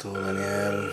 barkatu, Daniel.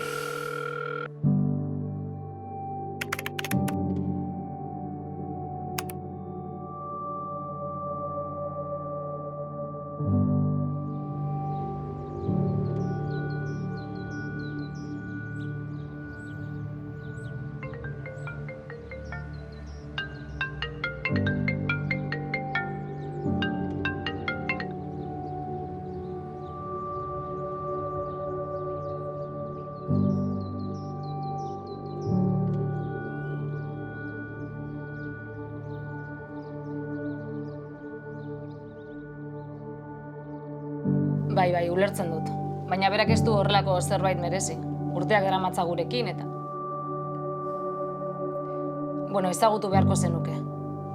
Bai, ulertzen dut. Baina berak ez du horrelako zerbait merezi. Urteak daramatza gurekin eta... Bueno, ezagutu beharko zenuke.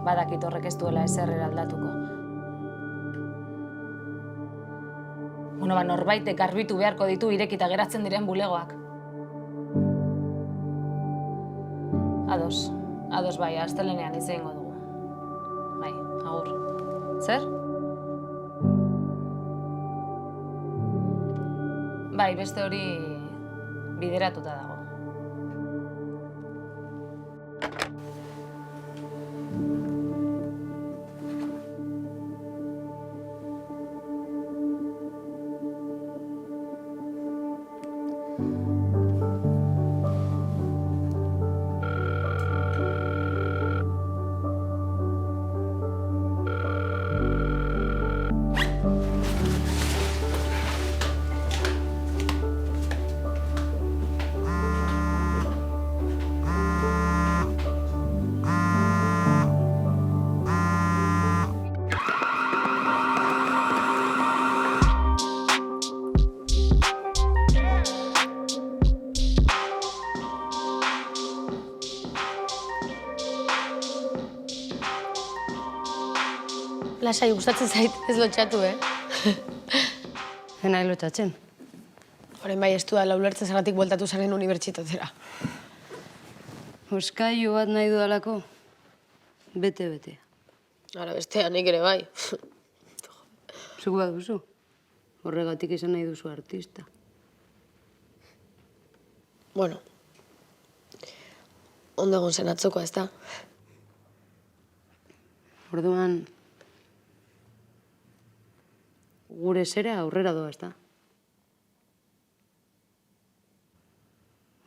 Badakit horrek ez duela ezer eraldatuko. Bueno, norbaitek garbitu beharko ditu irekita geratzen diren bulegoak. Ados bai, astelehenean hitz egingo dugu. Bai, agur. Zer? Bai, beste hori bideratuta dago. Lasai, gustatzen zait, ez lotxatu, Ena lotxatzen. Horen bai, ez du dala ulertzen zergatik bueltatu zaren unibertsitatera. Oskaio bat nahi dudalako, bete. Ara, bestea, nik ere bai. Zuk bat duzu? Horregatik izan nahi duzu artista. Bueno, ondo egon zen atzokoa, ez da? Orduan, gure zera aurrera doa, ez da?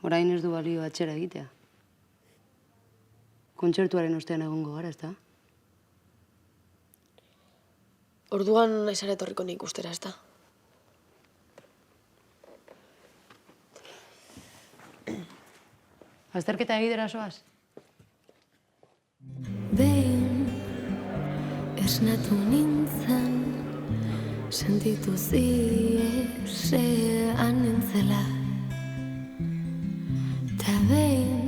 Orain ez du balio atxera egitea. Kontzertuaren ostean egongo gara, ez da? Orduan ezara etorriko nik ustera, ez da? Azterketa egidera zoaz? Behin esnatu nintzen, sentitu ziesean nintzela. Ta behin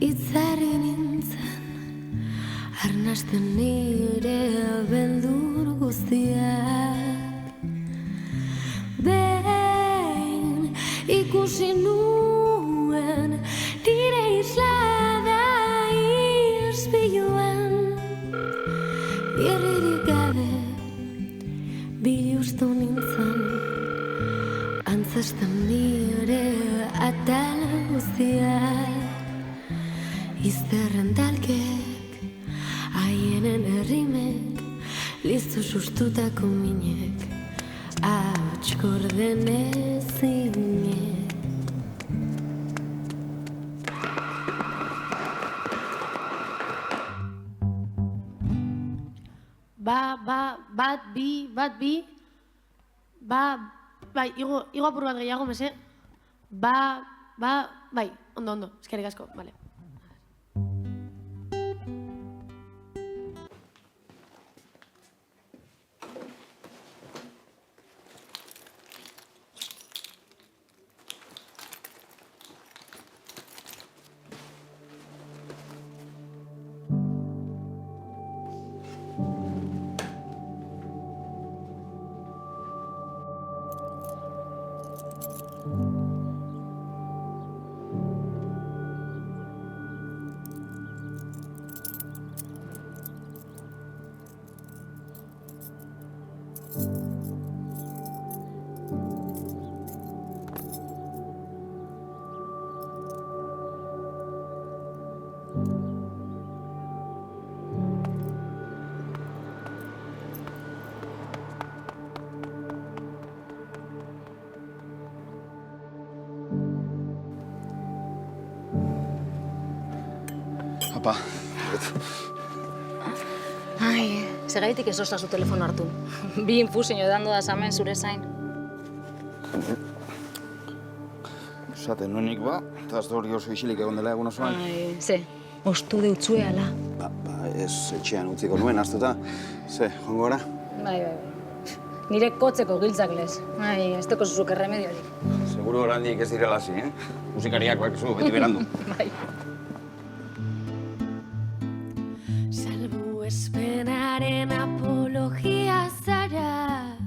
itzari nintzen, arnasten nire beldur guztiak. Behin ikusi nuen nire islada izpiluan, birririk gabe biluztu nintzen, antzesten nire atal guztiak. Izterren talkek, haienen errimek, listu sustutako minek, ahots gorden ezinek. Bat bi, bai, igo apur bat gehiago, mese. Bai, ondo, eskerrik asko, bale. Apa. Ai, segaitik ez ostazu telefono hartu. Bi infusio dando da zamen zure zain. Esaten nuenik ba, eta ez da hori oso isilik egon dela egun osoan. Ai, ze, ostu deutzue ala. Ba, ez etxean utziko nuen, aztuta. Ze, joango gara? Bai. Nire kotzeko giltzak lez. Ai, ez teko zuzuk erremediorik. Seguro orandik ez direla hasi, Musikariak bakizu, beti berandu. Bai. Salbuespenaren apologia zara,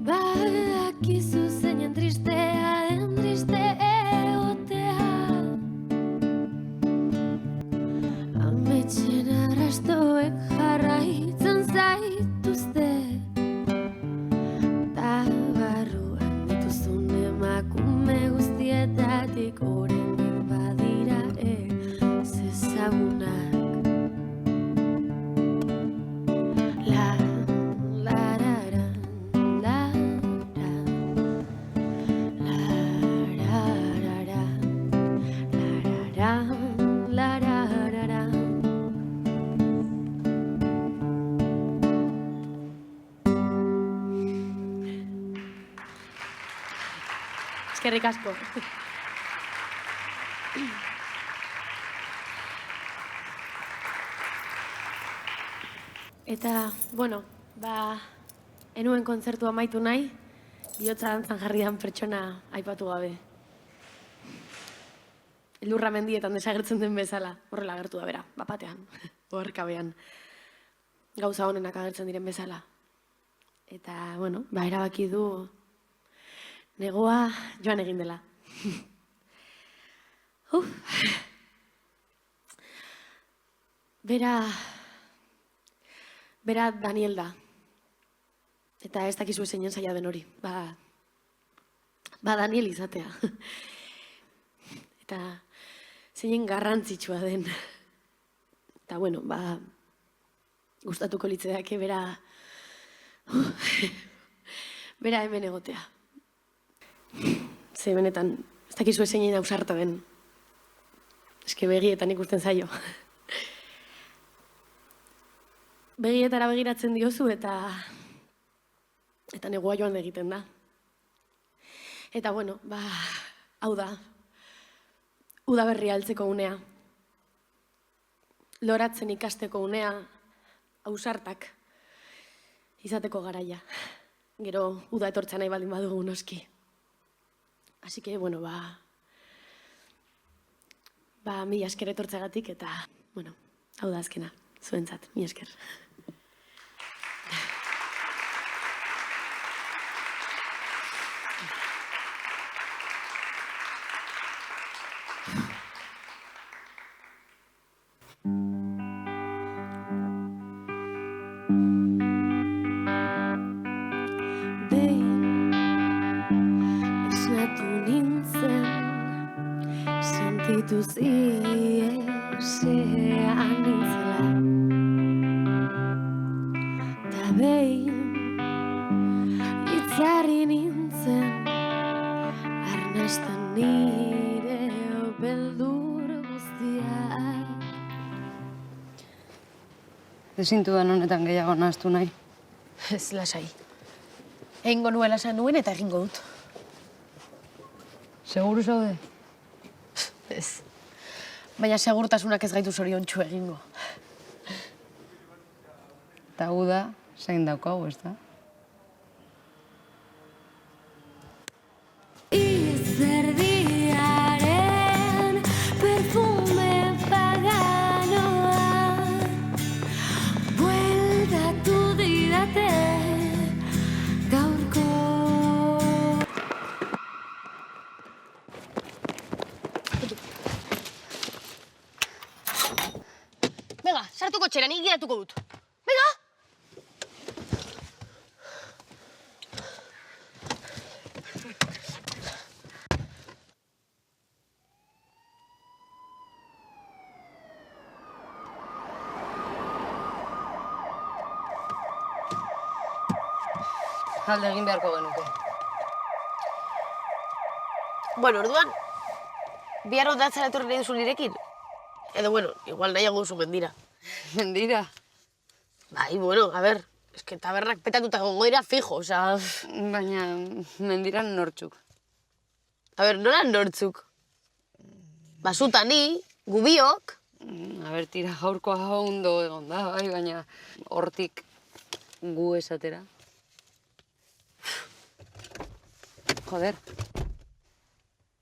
badakizu zeinen tristea den triste egotea. Ametxen arrastoek jarraitzen zaituzte, ta barruan dituzun emakume guztietatik oraindik badira ezezagunak. Eskerrik asko. Eta, bueno, enuen kontzertu amaitu nahi, bihotza dantzan jarrian pertsona aipatu gabe. Lurra mendietan desagertzen den bezala, horrela agertu da bera, bapatean, oharkabean. Gauza honenak agertzen diren bezala. Eta, bueno, erabaki du negoa joan egin dela. Bera Daniel da. Eta ez dakizu zeinen zaila den hori. Daniel izatea. Eta zeinen garrantzitsua den. Eta, bueno, gustatuko litzeake bera hemen egotea. Ze benetan, ez dakizu zeinen ausarta den. Eske begietan ikusten zaio. Begietara begiratzen diozu eta negoa joan egiten da. Eta, bueno, hau da. Udaberria heltzeko unea. Loratzen ikasteko unea, ausartak izateko garaia. Gero, uda etortzen nahi baldin badugu noski. Así que, bueno, mila esker etortzagatik eta, bueno, hau da azkena, zuentzat, mila esker. Esnatu nintzen, sentitu ziesean nintzela. Ta behin, itzarri nintzen, arnasten nire beldur guztiak. Ezintu da honetan gehiago nahaztu nahi. Ez lasai. Egingo nuela esan nuen eta egingo dut. Seguru zaude? Ez. Baina segurtasunak ez gaitu zoriontsu egingo. Eta gu da, zein daukagu, ez da? Izerdiaren perfume paganoa bueltatu didate gaurko. Bega, sartuko txera, nik giratuko dut. Bega! Alde egin beharko genuke. Bueno, orduan, bihar ondatzara etorri nahi duzu nirekin. Edo, bueno, igual nahiago duzu mendira. Mendira. Bai, bueno, a ver, eske tabernak petatuta gongo dira fijo, osea... Baina mendiran nortzuk. A ver, nola nortzuk? Basutani, gubiok... A ber, tira gaurkoa ondo egon da, bai, baina hortik gu esatera. Joder.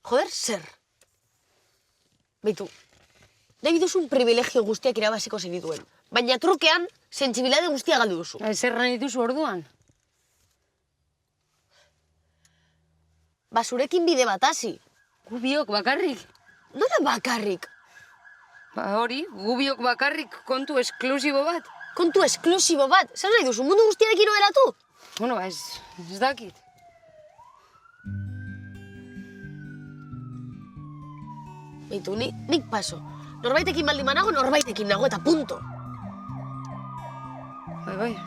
Joder, zer? Beitu, nahi duzun privilegio guztiak irabaziko zenituen. Baina trukean, sentsibilade guztia galdu duzu. Zer nahi dituzu orduan? Zurekin bide bat hasi. Gu biok bakarrik. Nola bakarrik? Hori, gu biok bakarrik kontu esklusibo bat. Kontu esklusibo bat. Zer nahi duzu, mundu guztiarekin oheratu? Bueno, ez dakit. Beitu, nik paso. Norbaitekin baldin manago, norbaitekin nago eta punto. Bai.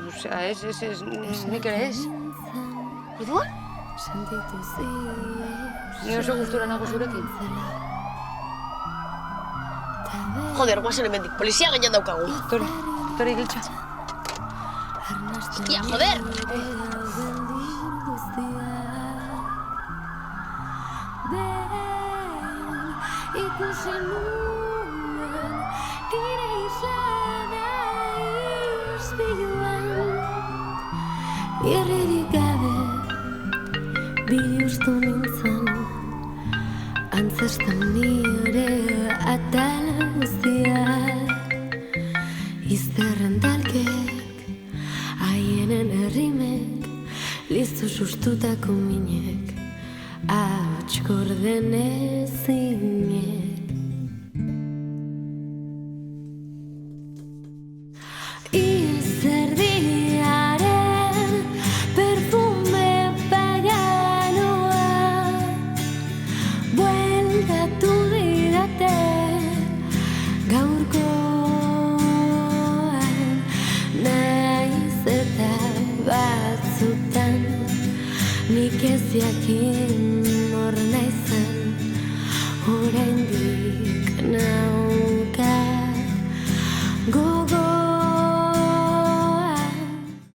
Osea, ez, nik ere ez. Orduan? Ni oso gustura nago zurekin. Joder, guazen hemendik, polizia gainan daukagu. Tore giltza. Hostia, joder! Ikusi nuen, nire izana izpiluan. Irririk gabe, biluztu nintzen, antzestan nire atal guztiak. Izterren talkek, haienen errimek, listu sustutako minek, ahots gorden ezinek. Izerdiaren perfume paganoa bueltatu didate gaurkoan, naiz eta batzutan nik ez jakin hor naizen, oraindik naukat